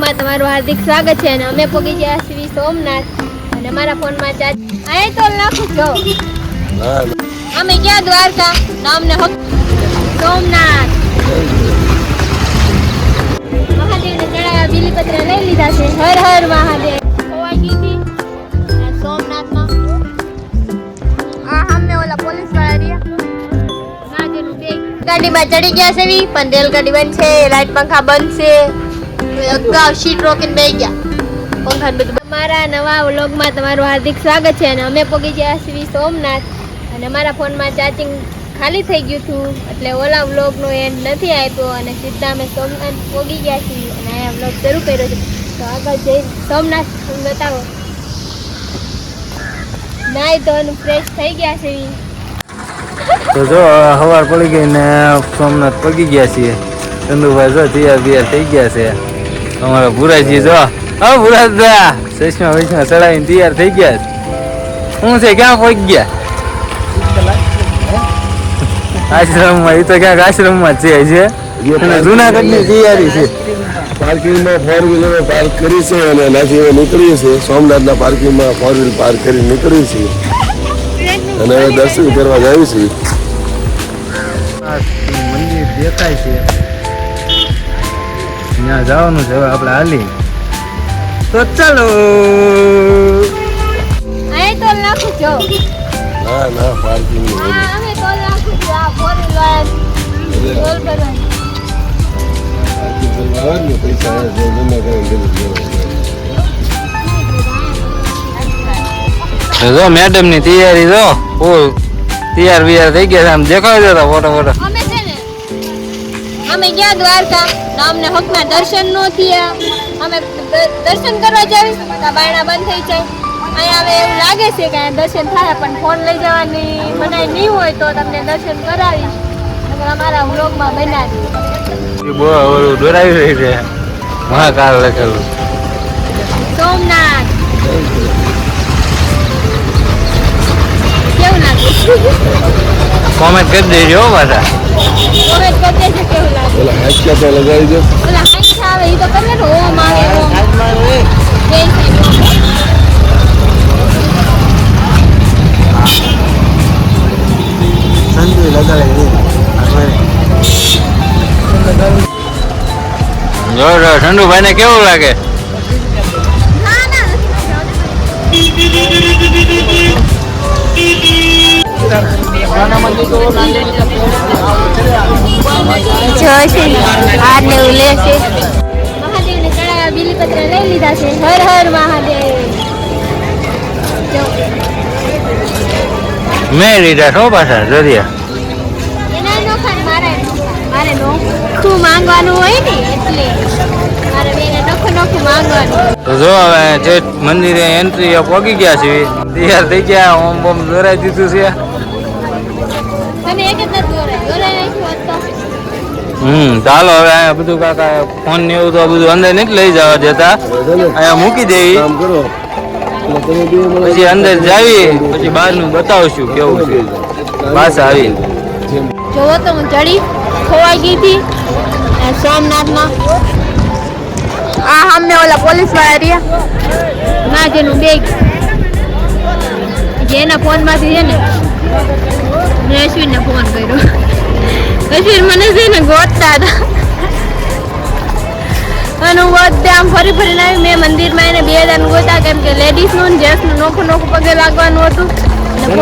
વ્લોગમાં તમારું હાર્દિક સ્વાગત છે અને અમે પહોંચી ગયા શ્રી સોમનાથ અને અમારા ફોનમાં ચાર્જ આય તો નાખું જો અમે ગયા દ્વારકા નામને સોમનાથ મહાદેવને ચડાવ્યા બીલીપત્ર લઈ લીધા છે. હર હર મહાદેવ. ખોવાઈ ગઈ હતી સોમનાથમાં. આ સામે ઓલા પોલીસ વાળા રહ્યા ગાડીમાં ચડી ગયા છે પણ રેલગાડી બંધ છે, લાઈટ પંખા બંધ છે. અગાઉ સીટ રોકીને બેસી ગયા. પંખા બધું. અમારા નવા વ્લોગમાં તમારું હાર્દિક સ્વાગત છે અને અમે પહોંચી ગયા શ્રી સોમનાથ અને અમારા ફોનમાં ચાર્જિંગ ખાલી થઈ ગયું હતું એટલે ઓલા વ્લોગનો એન્ડ નથી આપ્યો અને સીધા અમે સોમનાથ પહોંચી ગયા છીએ અને અહીંયા વ્લોગ શરૂ કર્યો છે. તો આગળ જઈ સોમનાથ બતાવો. નાઈ ધોઈને ફ્રેશ થઈ ગયા છે. તો જો સવાર પડી ગઈ ને સોમનાથ પગી ગયા છીએ. ચંદુભાઈ જો તૈયાર થઈ ગયા છે. અમારા ભુરાજી જો હા ભુરાજદા ચશ્મા વૈશ્મા ચડાવીને તૈયાર થઈ ગયા છે. શું છે ક્યાં પહોંચી ગયા? આશ્રમમાં. એ તો ક્યાંક આશ્રમમાં જ છે. જુનાગઢની તૈયારી છે. પાર્કિંગમાં ફોર વ્હીલર પાર્ક કરી છે અને એનાથી નીકળીએ છીએ. સોમનાથના પાર્કિંગમાં ફોર વ્હીલ પાર્ક કરી નીકળીએ છીએ અને હવે દર્શન કરવા જાય છે. મંદિર દેખાય છે ત્યાં જવાનું છે. હવે આપણે હાલી તો ચાલો. અહીં તો નાખું જો. ના ના પાર્કિંગ હા અમે તો નાખું છું. આ ફોર વ્હીલર ટોલ કરવાની. પૈસા જો મેડમ ની તૈયારી જો ફૂલ તૈયાર બિયાર થઈ ગયા. આમ દેખાય છે ફોટો ફોટો. અમે છે ને અમે ગયા દ્વારકા નામને હકના દર્શન નો થયા. અમે દર્શન કરવા જાવી તો બાયણા બંધ થઈ જાય. અહીંયા હવે એવું લાગે છે કે અહીંયા દર્શન થાય પણ ફોન લઈ જવાની મનાઈ નહીં હોય તો તમને દર્શન કરાવીશ. અમારા વ્લોગમાં બનાવી દોરાવી રહી છે મહાકાલ લખેલું સોમનાથ. કેવું લાગે? કોમેન્ટ કરી દેજો પાછા. કોમેન્ટ કરી દેજો કેવું લાગે. પેલા હાચકા તો લગાવી દો. ઓલા હાથ આવે એ તો તમે ઓમ આવે ઓમ. જય શ્રી સંજય લગાડે જો ઠંડુભાઈ ને કેવું લાગે? મહાદેવને ચડાવ્યા બીલીપત્ર લઈ લીધા છે. હર હર મહાદેવ. મેં લીધા છો પાછા જરિયા. એના નોખા ને મારે નોખું માંગવાનું હોય ને એટલે મારે બેને નોખું માંગવાનું. તો જો હવે જે મંદિરે એન્ટ્રી પહોંચી ગયા છે. તૈયાર થઈ ગયા. ઓમ બોમ દોરાઈ દીધું છે. તમે એક જ નથી દોરાઈ નાખ્યું હોત તો. ચાલો હવે અહીંયા બધું કાકા ફોન ને એવું તો બધું અંદર નથી લઈ જવા દેતા. અહીંયા મૂકી દેવી કામ કરો પછી અંદર જાવી પછી બહારનું બતાવશું કેવું છે. પાછા આવી જોવો તો હું ચડી ખોવાઈ ગઈ હતી સોમનાથમાં. આ સામે ઓલા પોલીસ વાળા રહ્યા ના જેનું બેગ જેના ફોનમાંથી છે ને મેં અશ્વિનને ફોન કર્યો. અશ્વિન મને છે ને ગોતતા હતા અને હું બધે આમ ફરી ફરીને આવી. મેં મંદિરમાં એને 2 હજાર ગોતા કેમ કે લેડીઝનું ને જેન્ટ્સનું નોખું પગે લાગવાનું હતું અને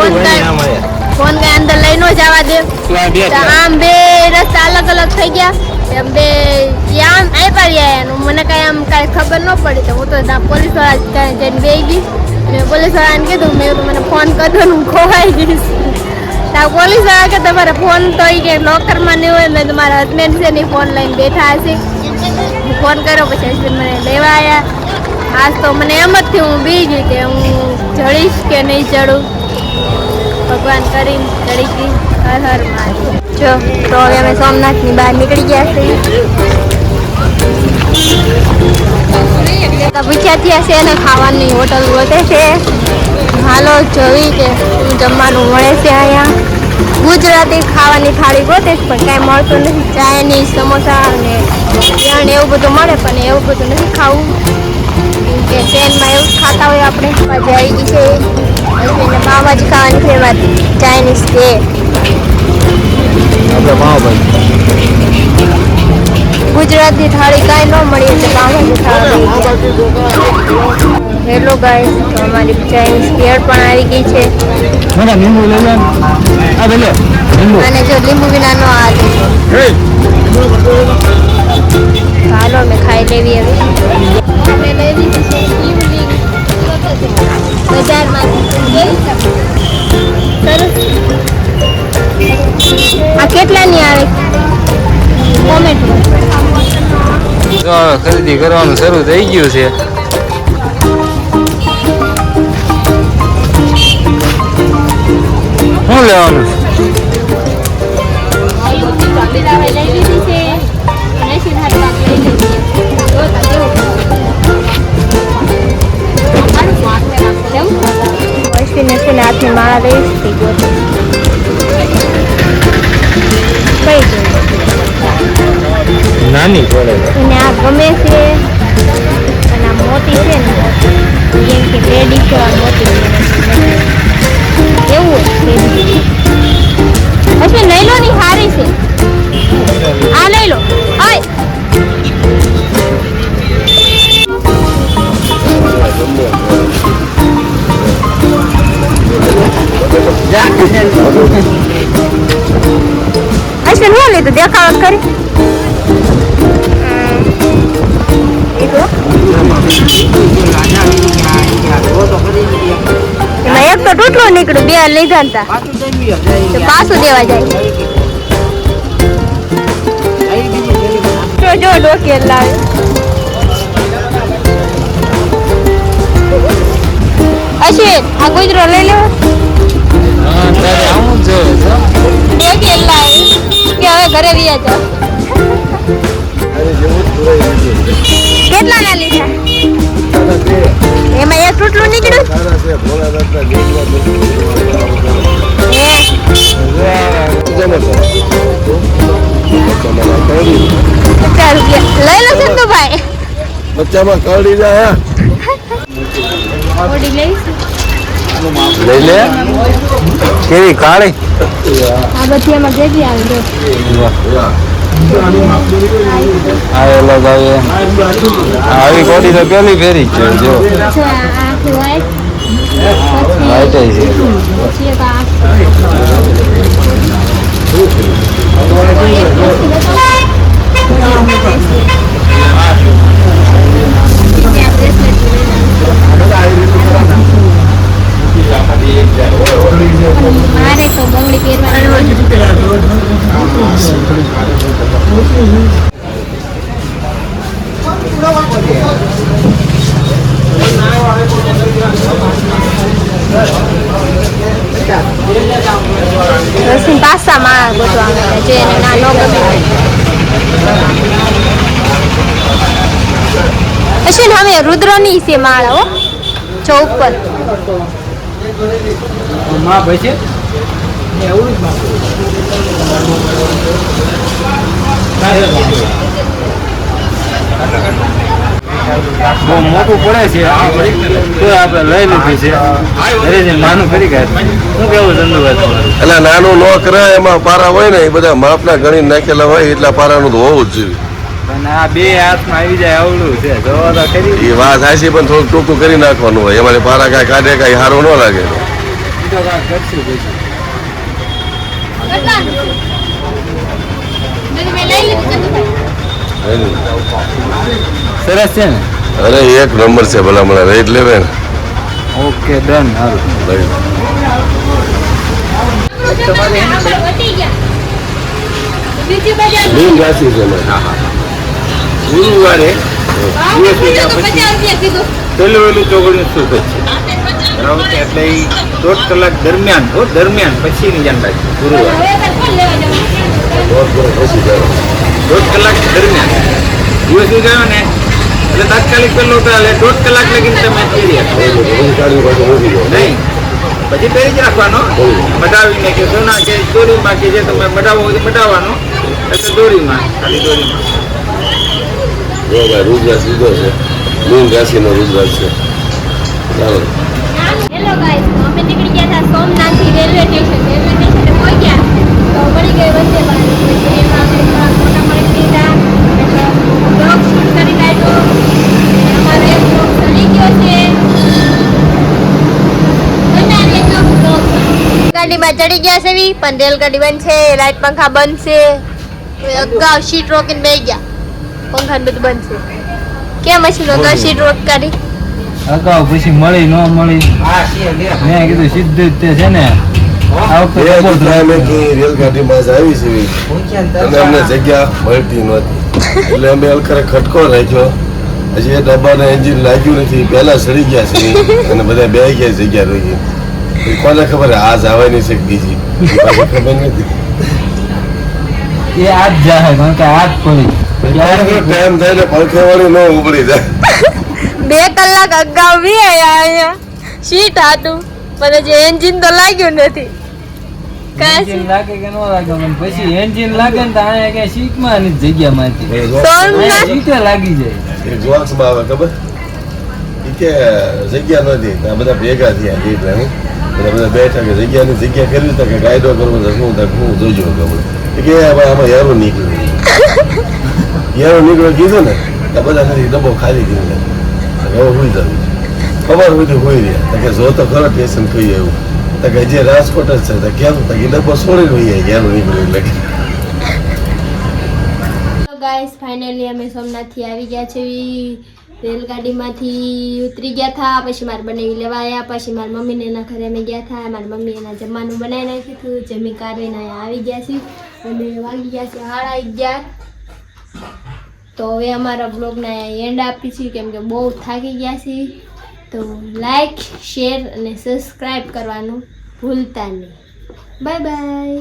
ફોન કઈ અંદર લઈ ન જવા દે. આમ 2 રસ્તા અલગ અલગ થઈ ગયા. એમ 2 આમ આપ્યા મને કઈ આમ કઈ ખબર ન પડી તો હું તો પોલીસ વાળા જઈને બેસી ગઈ. મેં પોલીસ વાળાને કીધું મેં મને ફોન કર્યો ને હું ખોવાઈ ગઈશ. પોલીસ વાળા કે તમારે ફોન તો કે લોકરમાં નહીં હોય. મેં તમારા હસબન્ડ છે ને ફોન લઈને બેઠા હશે. ફોન કર્યો પછી હસબન્ડ મને લેવા આવ્યા. આજ તો મને એમ જ થયું હું બી ગઈ કે હું ચડીશ કે નહીં ચડું. ભગવાન કરીને ચડી ગઈ. હર હર મહાદેવ. જો તો હવે અમે સોમનાથની બહાર નીકળી ગયા છીએ. પૂછ્યા થયા છે અને ખાવાની હોટલ ગોતે છે. હાલો જોવી કે જમવાનું મળે છે અહીંયા. ગુજરાતી ખાવાની થાળી ગોતે પણ કાંઈ મળતું નથી. ચાઇનીઝ સમોસા અને ત્યાં એવું બધું મળે પણ એવું બધું નથી ખાવું કે ટ્રેનમાં એવું જ ખાતા હોય આપણે પાછી આવી ગઈ છે હસબન્ડને પાવભાજી ખાવાની છે એમાં ચાઇનીઝ છે આપણે પાવભાજી ગુજરાતી થાળી કાંઈ ન મળી એટલે પાવભાજી ખાવાની હેલો ગાઈસ તો અમારી ચાઇનીઝ ભેળ પણ આવી ગઈ છે મને લીંબુ લઈ લે આ લે લીંબુ અને જો લીંબુ વિના નો આવે ચાલો અમે ખાઈ લેવી હવે અમે લઈ લીધી છે શિવલિંગ બજારમાંથી સરસ આ કેટલાની આવે કોમેન્ટ તો હવે ખરીદી કરવાનું શરૂ થઈ ગયું છે શું લેવાનું લઈ લીધી છે નસીબ હારી વાત લઈ લીધી અશ્વિને છે ને હાથની માળા લઈ કઈ નાની પડે એને આ ગમે છે અને આ મોટી છે ને જેમ કે લેડી છે આ મોટી એવું અશ્વિન લઈ લો ની હારી છે આ લઈ લો આય અશ્વિન હું લીધું દેખાવ કરી એમાં એક તો તૂટલું નીકળ્યું બે લીધા હતા તો પાછું દેવા જાય જો ડોકે લાવે અશ્વિન આ ગુજરો લઈ લેવો તારે આવું જ જોઈએ ડોકે લાવે કે હવે ઘરે વ્યા જાવ કેટલા ના લીધા એમાં એક તૂટલું નીકળ્યું ₹50 લઈ લો સંતુભાઈ બચ્ચામાં કરડી જાય ઓડી લઈશ લઈ લે કેવી કાળી આ બધી એમાં ભેગી આવી આવેલો ભાઈ આવી કોડી તો પેલી ફેરી જ છે જો આખી વાઈટ વાઈટ છે પછી એક આ મારે તો બંગડી પહેરવાની રસીન પાસા માળા ગોતવા જે એને ના ન ગમે અશ્વિન હવે રુદ્રની છે માળા હો જો ઉપર માં ભાઈ છે બહુ મોટું પડે છે તો આપણે લઈ લીધું છે ઘરે નાનું કરી ગયા શું કેવું ચંદુભાઈ તમારું એટલે નાનું ન કરે એમાં પારા હોય ને એ બધા માપના ગણી નાખેલા હોય એટલા પારાનું તો હોવું જ જોઈએ પણ આ બે હાથમાં આવી જાય આવડું છે જોવા તો કરી એ વાત હાસી પણ થોડુંક ટૂંકું કરી નાખવાનું હોય એમાં પારા કાંઈ કાઢે કાંઈ સારું ન લાગે કરશું પછી સરસ છે ને અરે એક નંબર છે ભલા મને રેટ લેવે ને ઓકે ડન સારું લઈ લીન રાશિ છે ગુરુવારે પેલું વેલું ચોગડનું શુભ છે બરાબર છે એટલે એ 1.5 કલાક દરમિયાન પછીની જાણકારી ગુરુવારે 1.5 કલાક દરમિયાન દિવસ ગયો ને એટલે તાત્કાલિક પેલો એટલે 1.5 કલાક લગીને તમે પહેરી નહીં પછી પહેરી જ રાખવાનો મટાવીને કે સોના કે દોરીમાં કે જે તમે મટાવો હોય મટાવવાનો એટલે દોરીમાં ખાલી દોરીમાં જો ભાઈ રુદ્રાક્ષ લીધો છે, મીન રાશિનો રુદ્રાક્ષ છે. ચાલો હેલો ગાઈસ, અમે નીકળી ગયા હતા સોમનાથથી રેલવે સ્ટેશને પહોંચ્યા તો મળી ગઈ વંદે ભારત. એમાં અમે થોડા ફોટા પડી લીધા, બ્લોગ શૂટ કરી નાખ્યો. અમારો એક બ્લોગ ચડી ગયો છે. ગાડીમાં ચડી ગયા છે પણ રેલગાડી બંધ છે, લાઈટ પંખા બંધ છે. અગાઉ સીટ રોકીને બેસી ગયા, પંખા બધું બંધ છે. કેમ હશે અગાઉ સીટ રોક કાઢી? અગાઉ પછી મળી ન મળી, મેં કીધું સીધું જ તે છે ને આ વખતે બહુ રેલગાડીમાં જ આવી છે અને અમને જગ્યા મળતી નહોતી એટલે અમે અલખરે ખટકો રાખ્યો. હજી એ ડબ્બાને એન્જિન લાગ્યું નથી, પહેલા સડી ગયા છે અને બધા બે ગયા જગ્યા રહી. કોને ખબર આજ આવવાની છે કે બીજી ખબર નથી. એ આજ જાય કારણ કે આજ પડી ટાઈમ થાય ને પડખે વાળી ન ઉપડી જાય. 2 કલાક અગાઉ બી આયા અહીંયા સીટ હતું, મને જે એન્જિન તો લાગ્યું નથી. એન્જિન લાગે કે ન લાગે પણ પછી એન્જિન લાગે ને તો અહીંયા ક્યાં સીટમાં ની જગ્યામાંથી સીટે લાગી જાય. એ જોક્સમાં આવે ખબર એ કે જગ્યા નથી ત્યાં બધા ભેગા થયા એટલે હું બધા બેઠા કે જગ્યાની જગ્યા કરવી તો કે કાયદો કરવો તો શું થાય હું જોજો ખબર કે આમાં યારો નીકળ્યું કીધું ને તો બધા નથી ડબ્બો ખાલી કરી હવે હોઈ જવું ખબર હોય તો હોઈ રહ્યા કે જો તો ખરો સ્ટેશન કહી એવું તો કે જે રાજકોટ જ છે તો કેમ તો કે ડબ્બો છોડી હોઈએ યારો નીકળ્યું એટલે. ગાઈસ ફાઇનલી અમે સોમનાથથી આવી ગયા છે. રેલગાડીમાંથી ઉતરી ગયા હતા, પછી મારે બનાવી લેવા આવ્યા, પછી મારી મમ્મીને એના ઘરે અમે ગયા હતા. મારી મમ્મી એના જમવાનું બનાવી નાખ્યું હતું, જમી કાઢીને અહીંયા આવી ગયા છે અને વાગી ગયા છે 11:30. તો હવે અમારા બ્લોગને એન્ડ આપી છે કેમ કે બહુ થાકી ગયા છે. તો લાઈક, શેર અને સબસ્ક્રાઈબ કરવાનું ભૂલતા નહીં. Bye bye.